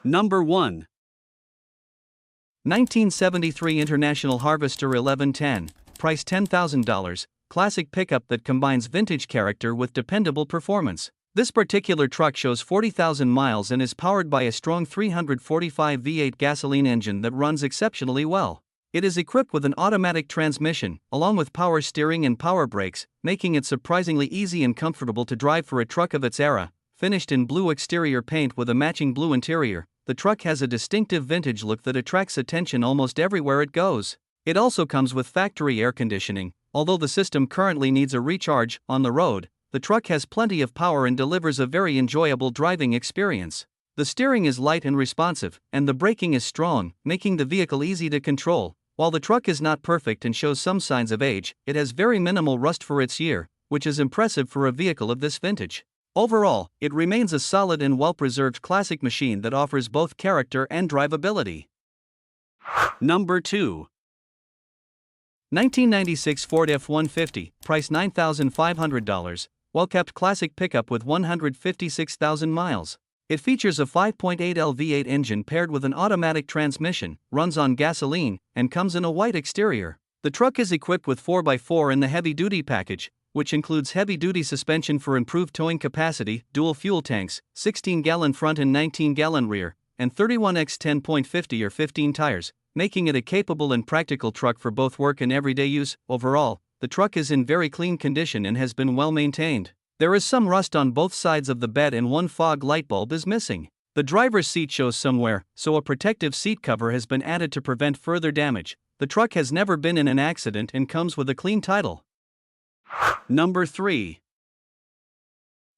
Number 1. 1973 International Harvester 1110, price $10,000, classic pickup that combines vintage character with dependable performance. This particular truck shows 40,000 miles and is powered by a strong 345 V8 gasoline engine that runs exceptionally well. It is equipped with an automatic transmission, along with power steering and power brakes, making it surprisingly easy and comfortable to drive for a truck of its era. Finished in blue exterior paint with a matching blue interior, the truck has a distinctive vintage look that attracts attention almost everywhere it goes. It also comes with factory air conditioning. Although the system currently needs a recharge on the road, the truck has plenty of power and delivers a very enjoyable driving experience. The steering is light and responsive, and the braking is strong, making the vehicle easy to control. While the truck is not perfect and shows some signs of age, it has very minimal rust for its year, which is impressive for a vehicle of this vintage. Overall, it remains a solid and well-preserved classic machine that offers both character and drivability. Number 2. 1996 Ford F150, price $9,500, well-kept classic pickup with 156,000 miles. It features a 5.8L V8 engine paired with an automatic transmission, runs on gasoline, and comes in a white exterior. The truck is equipped with 4x4 in the heavy-duty package, which includes heavy-duty suspension for improved towing capacity, dual fuel tanks, 16-gallon front and 19-gallon rear, and 31x 10.50 or 15 tires, making it a capable and practical truck for both work and everyday use. Overall, the truck is in very clean condition and has been well maintained. There is some rust on both sides of the bed and one fog light bulb is missing. The driver's seat shows some wear, so a protective seat cover has been added to prevent further damage. The truck has never been in an accident and comes with a clean title. Number 3.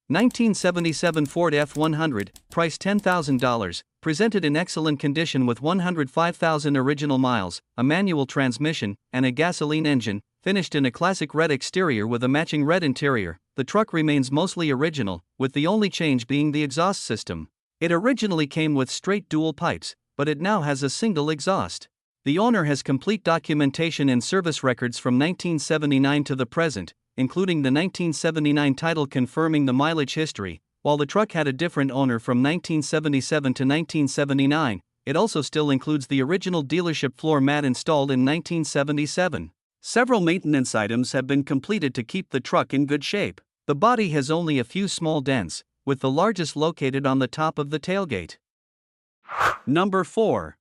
1977 Ford F100, price $10,000, presented in excellent condition with 105,000 original miles, a manual transmission, and a gasoline engine, finished in a classic red exterior with a matching red interior. The truck remains mostly original, with the only change being the exhaust system. It originally came with straight dual pipes, but it now has a single exhaust. The owner has complete documentation and service records from 1979 to the present, including the 1979 title confirming the mileage history. While the truck had a different owner from 1977 to 1979, it also still includes the original dealership floor mat installed in 1977. Several maintenance items have been completed to keep the truck in good shape. The body has only a few small dents, with the largest located on the top of the tailgate. Number 4.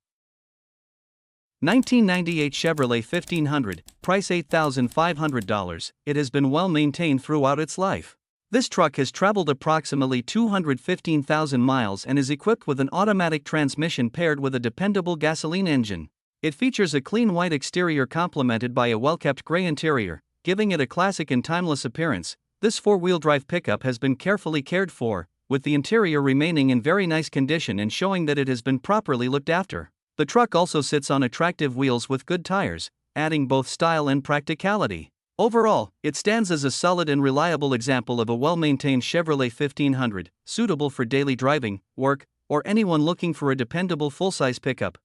1998 Chevrolet 1500, price $8,500. It has been well maintained throughout its life. This truck has traveled approximately 215,000 miles and is equipped with an automatic transmission paired with a dependable gasoline engine. It features a clean white exterior complemented by a well-kept gray interior, giving it a classic and timeless appearance. This four-wheel drive pickup has been carefully cared for, with the interior remaining in very nice condition and showing that it has been properly looked after. The truck also sits on attractive wheels with good tires, adding both style and practicality. Overall, it stands as a solid and reliable example of a well-maintained Chevrolet 1500, suitable for daily driving, work, or anyone looking for a dependable full-size pickup.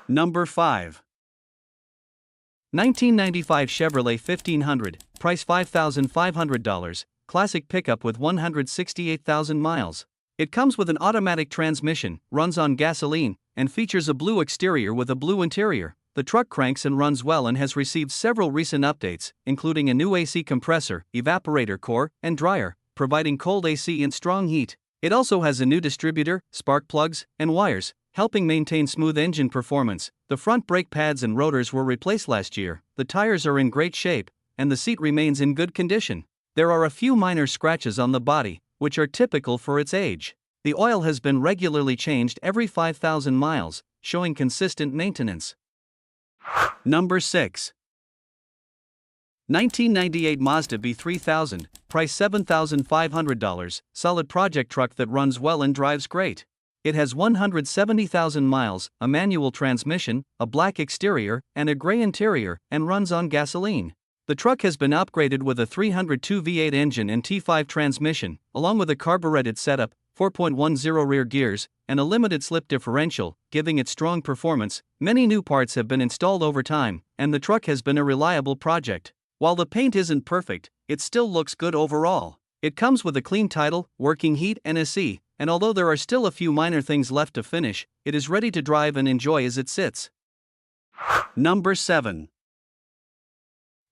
Number 5. 1995 Chevrolet 1500, price $5,500, classic pickup with 168,000 miles. It comes with an automatic transmission, runs on gasoline, and features a blue exterior with a blue interior. The truck cranks and runs well and has received several recent updates, including a new AC compressor, evaporator core, and dryer, providing cold AC and strong heat. It also has a new distributor, spark plugs, and wires, helping maintain smooth engine performance. The front brake pads and rotors were replaced last year. The tires are in great shape, and the seat remains in good condition. There are a few minor scratches on the body, which are typical for its age. The oil has been regularly changed every 5,000 miles, showing consistent maintenance. Number 6. 1998 Mazda B3000, price $7,500, solid project truck that runs well and drives great. It has 170,000 miles, a manual transmission, a black exterior, and a gray interior, and runs on gasoline. The truck has been upgraded with a 302 V8 engine and T5 transmission, along with a carbureted setup, 4.10 rear gears, and a limited slip differential, giving it strong performance. Many new parts have been installed over time, and the truck has been a reliable project. While the paint isn't perfect, it still looks good overall. It comes with a clean title, working heat and AC, and although there are still a few minor things left to finish, it is ready to drive and enjoy as it sits. Number 7.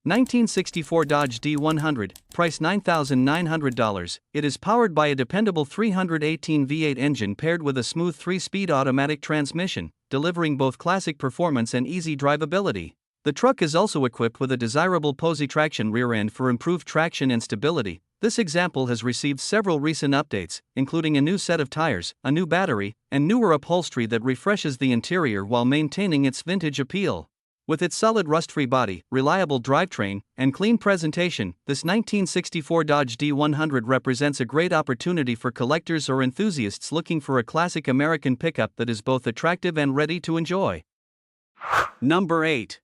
1964 Dodge D100, price $9,900. It is powered by a dependable 318 V8 engine paired with a smooth 3-speed automatic transmission, delivering both classic performance and easy drivability. The truck is also equipped with a desirable Posey traction rear end for improved traction and stability. This example has received several recent updates, including a new set of tires, a new battery, and newer upholstery that refreshes the interior while maintaining its vintage appeal. With its solid rust-free body, reliable drivetrain, and clean presentation, this 1964 Dodge D100 represents a great opportunity for collectors or enthusiasts looking for a classic American pickup that is both attractive and ready to enjoy. Number 8.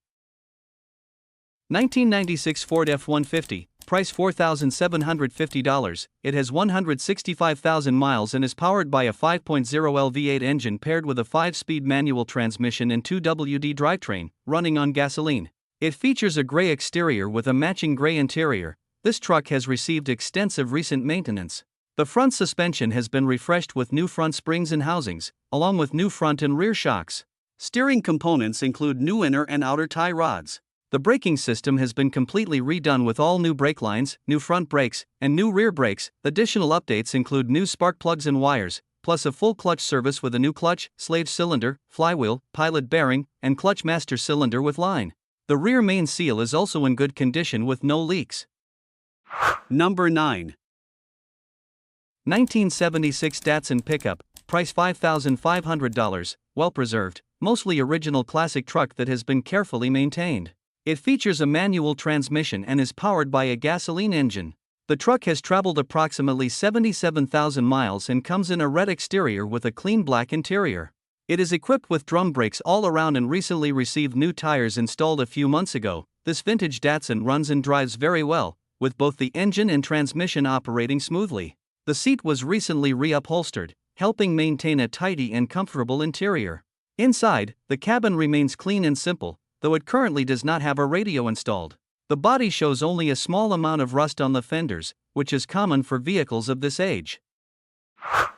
1996 Ford F150, price $4,750. It has 165,000 miles and is powered by a 5.0L V8 engine paired with a 5-speed manual transmission and 2WD drivetrain, running on gasoline. It features a gray exterior with a matching gray interior. This truck has received extensive recent maintenance. The front suspension has been refreshed with new front springs and housings, along with new front and rear shocks. Steering components include new inner and outer tie rods. The braking system has been completely redone with all new brake lines, new front brakes, and new rear brakes. Additional updates include new spark plugs and wires, plus a full clutch service with a new clutch, slave cylinder, flywheel, pilot bearing, and clutch master cylinder with line. The rear main seal is also in good condition with no leaks. Number 9. 1976 Datsun Pickup, price $5,500, well preserved, mostly original classic truck that has been carefully maintained. It features a manual transmission and is powered by a gasoline engine. The truck has traveled approximately 77,000 miles and comes in a red exterior with a clean black interior. It is equipped with drum brakes all around and recently received new tires installed a few months ago. This vintage Datsun runs and drives very well, with both the engine and transmission operating smoothly. The seat was recently re-upholstered, helping maintain a tidy and comfortable interior. Inside, the cabin remains clean and simple, though it currently does not have a radio installed. The body shows only a small amount of rust on the fenders, which is common for vehicles of this age.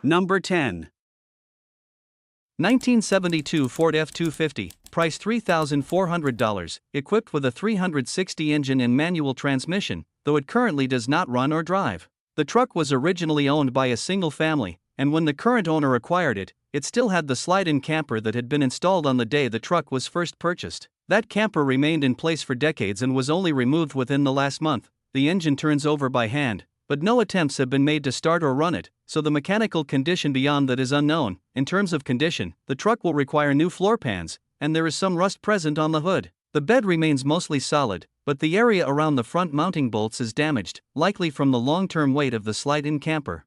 Number 10. 1972 Ford F250, price $3,400, equipped with a 360 engine and manual transmission, though it currently does not run or drive. The truck was originally owned by a single family, and when the current owner acquired it, it still had the slide-in camper that had been installed on the day the truck was first purchased. That camper remained in place for decades and was only removed within the last month. The engine turns over by hand, but no attempts have been made to start or run it, so the mechanical condition beyond that is unknown. In terms of condition, the truck will require new floor pans, and there is some rust present on the hood. The bed remains mostly solid, but the area around the front mounting bolts is damaged, likely from the long-term weight of the slide-in camper.